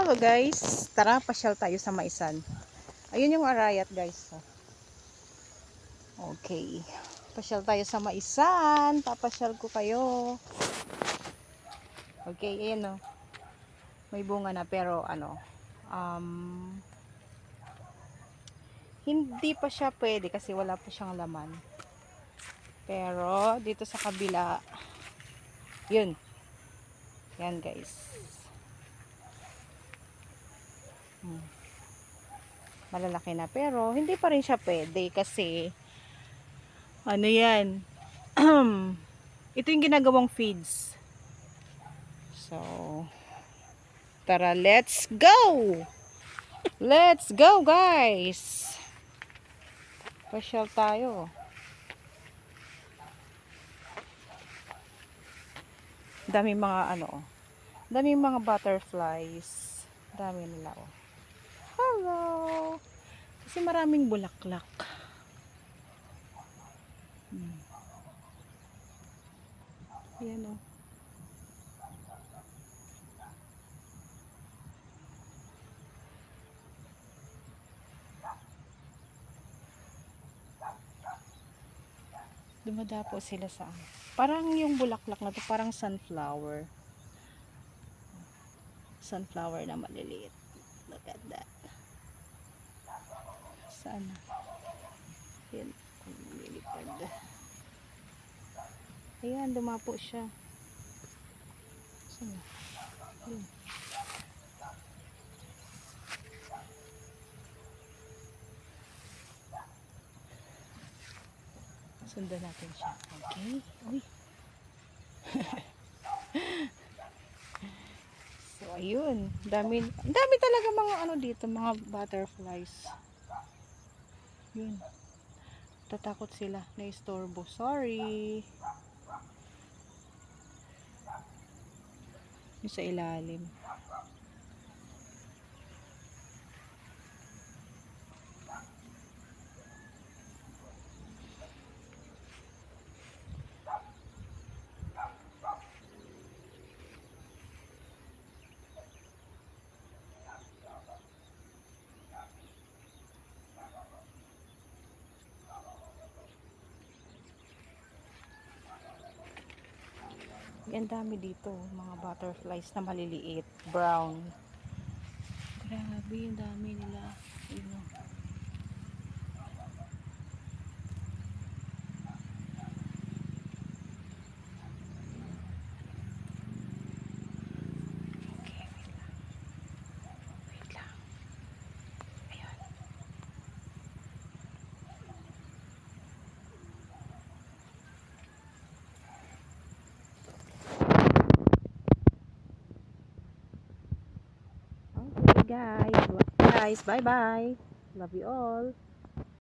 Hello guys, tara pasyal tayo sa Maisan. Ayun yung arayat guys. Okay, pasyal tayo sa Maisan. Papasyal ko kayo. Okay, ayan o. May bunga na pero hindi pa siya pwede kasi wala pa siyang laman. Pero dito sa kabila, yun. Yan guys. Malalaki na pero hindi pa rin siya pwede kasi ano yan. Ito yung ginagawang feeds. So, tara, let's go! Let's go, guys! Pasyal tayo. Daming mga daming mga butterflies. Dami nila, oh. Hello! Kasi maraming bulaklak. Ayan, oh. Dumadapo sila sa parang yung bulaklak na to parang sunflower na maliliit. Look at that. Sana yan, lumilipad. Ayan, dumapo siya. Sana yun. Sundan natin siya. Okay. Uy. So, ayun. Dami talaga mga dito, mga butterflies. Yun. Tatakot sila na istorbo. Sorry. Yung sa ilalim. Yan dami dito, mga butterflies na maliliit, brown. Grabe, yung dami nila. Yun. Okay, wait lang. Ayan. Okay guys, bye bye. Love you all.